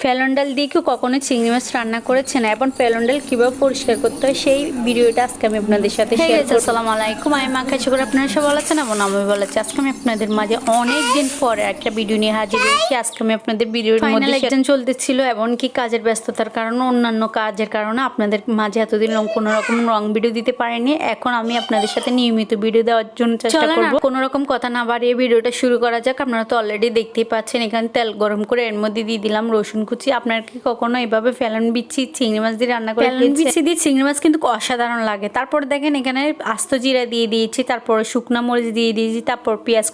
Felon ডাল দিয়ে কেউ কখনো চিংড়ি মাছ রান্না করেছেন এবং ফেলন ডাল কীভাবে পরিষ্কার করতে হয় সেই ভিডিওটা আজকে আমি আপনাদের সাথে শেয়ার করব। আসসালামু আলাইকুম, আমি মা কাছে করে আপনারা সব ভালো আছেন এবং আমি ভালো আছি। আজকে আমি আপনাদের মাঝে অনেক দিন পরে একটা ভিডিও নিয়ে হাজির হয়েছি। আজকে আমি আপনাদের ভিডিওর মধ্যে একজন চলতেছিল এবং কি কাজের ব্যস্ততার কারণে, অন্যান্য কাজের কারণে আপনাদের মাঝে এতদিন কোনো রকম রং ভিডিও দিতে পারিনি। এখন আমি আপনাদের সাথে নিয়মিত ভিডিও দেওয়ার জন্য চেষ্টা করব। কোনো রকম কথা না বাড়িয়ে ভিডিওটা শুরু করা যাক। আপনারা তো অলরেডি দেখতেই পাচ্ছেন এখানে তেল গরম করে এর মধ্যে দিয়ে দিলাম রসুন কুচি। আপনার কি কখনো এভাবে ফেলন বিচি চিংড়ি মাছ দিয়ে রান্না করে? ফেলন বিচি দিয়ে চিংড়ি মাছ কিন্তু অসাধারণ লাগে। তারপর দেখেন এখানে আস্ত জিরা দিয়ে দিয়েছি, তারপর শুকনা মরিচ দিয়ে দিয়েছি, তারপর পেঁয়াজ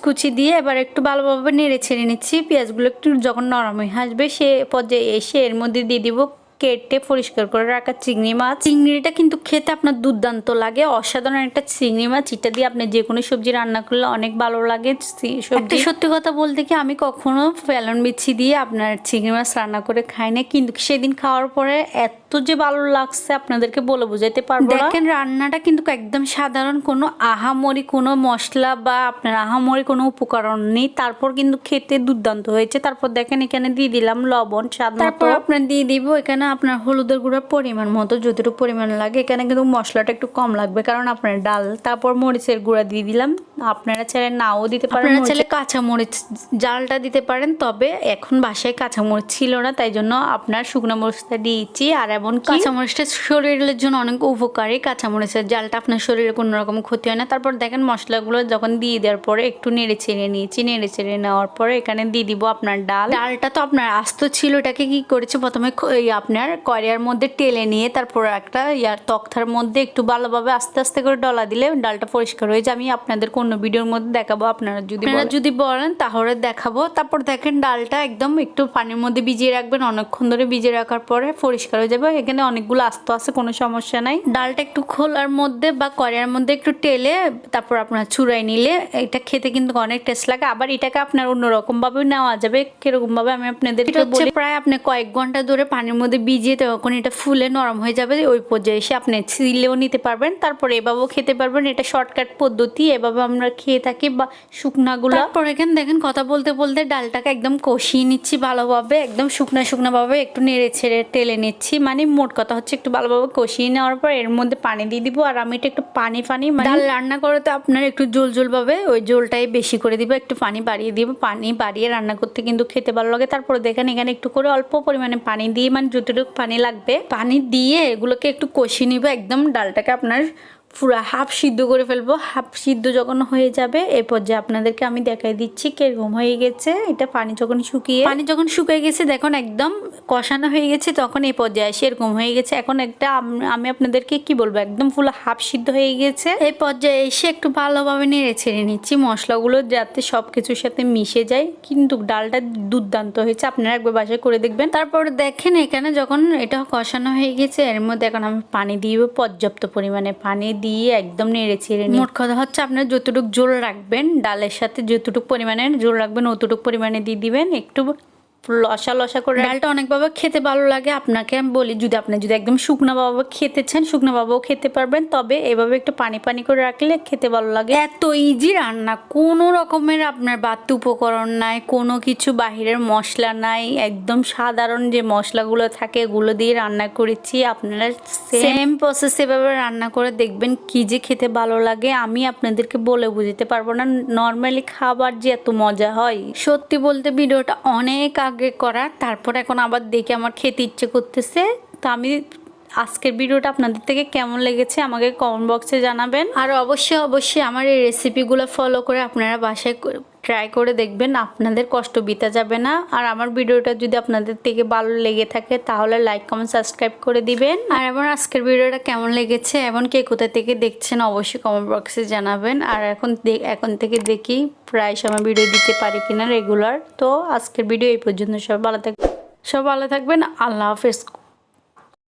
কুচি দিয়ে এবার একটু ভালোভাবে নেড়ে ছেড়ে নিচ্ছি। পেঁয়াজগুলো একটু যখন নরম হয়ে আসবে সে পর্যায়ে এসে এর মধ্যে দিয়ে দিব কেটে পরিষ্কার করে রাখা চিংড়ি মাছ। চিংড়িটা কিন্তু খেতে আপনার দুর্দান্ত লাগে, অসাধারণ একটা চিংড়ি মাছ। এটা দিয়ে আপনি যে কোনো সবজি রান্না করলে অনেক ভালো লাগে। সত্যি কথা বলতে কি আমি কখনো ফেলন বিচি দিয়ে আপনার চিংড়ি মাছ রান্না করে খাই না, কিন্তু সেদিন খাওয়ার পরে এত যে ভালো লাগছে আপনাদেরকে বলে বোঝাইতে পারবো না। দেখেন রান্নাটা কিন্তু একদম সাধারণ, কোনো আহামরি কোনো মশলা বা আপনার আহামরি কোনো উপকরণ নেই, তারপর কিন্তু খেতে দুর্দান্ত হয়েছে। তারপর দেখেন এখানে দিয়ে দিলাম লবণ স্বাদ মতো। তারপর আপনার দিয়ে দিব এখানে আপনার হলুদের গুঁড়া পরিমাণ মতো, যতটুকু পরিমাণ লাগে। এখানে কিন্তু মশলাটা একটু কম লাগবে কারণ আপনার ডাল। তারপর মরিচের গুঁড়া দিয়ে দিলাম, আপনারা চাইলে নাও দিতে পারেন, আপনারা চাইলে কাঁচা মরিচ জালটা দিতে পারেন। তবে এখন বাসায় কাঁচা মরিচ ছিল না, তাই জন্য আপনার শুকনো মরিচটা দিয়েছি। আর এমন কাঁচামরিচটা শরীরের জন্য অনেক উপকারী। কাঁচামরিচের জালটা আপনার শরীরে কোনো রকম ক্ষতি হয় না। তারপর দেখেন মশলাগুলো যখন দিয়ে দেওয়ার পরে একটু নেড়ে ছেড়ে নিয়েছি। নেড়ে ছেড়ে নেওয়ার পরে এখানে দিয়ে দিব আপনার ডালটা তো আপনার আস্ত ছিল। এটাকে কি করেছে প্রথমে আপনার কড়াইয়ের মধ্যে টেলে নিয়ে তারপর একটা তক্তার মধ্যে একটু ভালোভাবে আস্তে আস্তে করে ডলা দিলে ডালটা পরিষ্কার হয়ে যায়। আমি আপনাদের কোনো ভিডিওর মধ্যে দেখাবো, আপনারা যদি বলেন তাহলে দেখাবো। তারপর দেখেন ডালটা একদম একটু পানির মধ্যে ভিজিয়ে রাখবেন, অনেকক্ষণ ধরে ভিজিয়ে রাখার পরে পরিষ্কার হয়ে যাবে। এখানে অনেকগুলো আস্ত আছে, কোনো সমস্যা নাই। ডালটা একটু খোলার মধ্যে বা কড়াইয়ের মধ্যে একটু টেলে তারপর আপনার চুড়াই নিলে এটা খেতে কিন্তু অনেক টেস্ট লাগে। আবার এটাকে আপনার অন্যরকম ভাবে নেওয়া যাবে। কিরকম ভাবে আমি আপনাদের বলি, প্রায় আপনি কয়েক ঘন্টা ধরে পানির মধ্যে ভিজিয়ে তখন এটা ফুলে নরম হয়ে যাবে। ওই পর্যায়ে এসে আপনি ছিলেও নিতে পারবেন, তারপরে এভাবেও খেতে পারবেন। এটা শর্টকাট পদ্ধতি, এভাবে আমরা খেয়ে থাকি বা শুকনাগুলো। তারপর এখানে দেখেন কথা বলতে বলতে ডালটাকে একদম কষিয়ে নিচ্ছি ভালোভাবে, একদম শুকনা ভাবে একটু নেড়ে ছেড়ে টেলে নিচ্ছি। মানে মোট কথা হচ্ছে একটু ভালোভাবে কষিয়ে নেওয়ার পর এর মধ্যে পানি দিয়ে দিব। আর আমি এটা একটু পানি ডাল রান্না করতে আপনার একটু জোল ভাবে ওই জোলটাই বেশি করে দিব, একটু পানি বাড়িয়ে দিব। পানি বাড়িয়ে রান্না করতে কিন্তু খেতে ভালো লাগে। তারপরে দেখেন এখানে একটু করে অল্প পরিমাণে পানি দিয়ে, মানে যতটুকু পানি লাগবে পানি দিয়ে এগুলোকে একটু কষিয়ে নিব। একদম ডালটাকে আপনার পুরো হাফ সিদ্ধ করে ফেলবো। হাফ সিদ্ধ যখন হয়ে যাবে এই পর্যায়ে আপনাদেরকে আমি দেখাই দিচ্ছি কিরকম হয়ে গেছে। এটা পানি যখন শুকিয়ে গেছে দেখুন একদম কষানো হয়ে গেছে, তখন এই পর্যায়ে এসে এরকম হয়ে গেছে। এখন একটা আমি আপনাদেরকে কি বলবো, একদম পুরো হাফ সিদ্ধ হয়ে গেছে। এই পর্যায়ে এসে একটু ভালোভাবে নেড়ে ছেড়ে নিচ্ছি মশলাগুলো যাতে সবকিছুর সাথে মিশে যায়। কিন্তু ডালটা দুর্দান্ত হয়েছে, আপনারা একবার বাসায় করে দেখবেন। তারপর দেখেন এখানে যখন এটা কষানো হয়ে গেছে এর মধ্যে এখন আমি পানি দিয়ে পর্যাপ্ত পরিমাণে পানি দিয়ে একদম নেড়ে ছেড়ে নিই। মোট কথা হচ্ছে আপনার যতটুকু জোল রাখবেন ডালের সাথে, যতটুকু পরিমাণে জোল রাখবেন অতটুকু পরিমাণে দিয়ে দিবেন। একটু লসা করে ডালটা অনেকভাবে খেতে ভালো লাগে। আপনাকে আমি বলি, আপনি যদি একদম শুকনাভাবে খেতে চান শুকনাভাবেও খেতে পারবেন, তবে এভাবে একটু পানি করে রাখলে খেতে ভালো লাগে। এত ইজি রান্না, কোনো রকমের আপনার বাড়তি উপকরণ নাই, কোনো কিছু বাহিরের মশলা নাই, একদম সাধারণ যে মশলাগুলো থাকে এগুলো দিয়ে রান্না করেছি। আপনারা সেম প্রসেস এভাবে রান্না করে দেখবেন কি যে খেতে ভালো লাগে। আমি আপনাদেরকে বলে বুঝতে পারবো না, নর্মালি খাবার যে এত মজা হয়। সত্যি বলতে ভিডিওটা অনেক আগে করা, তারপর এখন আবার দেখে আমার খেতে ইচ্ছে করতেছে। তো আমি আজকের ভিডিওটা আপনাদের থেকে কেমন লেগেছে আমাকে কমেন্ট বক্সে জানাবেন। আর অবশ্যই আমার এই রেসিপিগুলো ফলো করে আপনারা বাসায় ট্রাই করে দেখবেন, আপনাদের কষ্ট বিতা যাবে না। আর আমার ভিডিওটা যদি আপনাদের থেকে ভালো লেগে থাকে তাহলে লাইক কমেন্ট সাবস্ক্রাইব করে দিবেন। আর আমার আজকের ভিডিওটা কেমন লেগেছে এবং কে কোথা থেকে দেখছেন অবশ্যই কমেন্ট বক্সে জানাবেন। আর এখন থেকে দেখি প্রায় সময় ভিডিও দিতে পারি কিনা রেগুলার। তো আজকের ভিডিও এই পর্যন্ত। সব ভালো থাকবেন, আল্লাহ হাফেজ।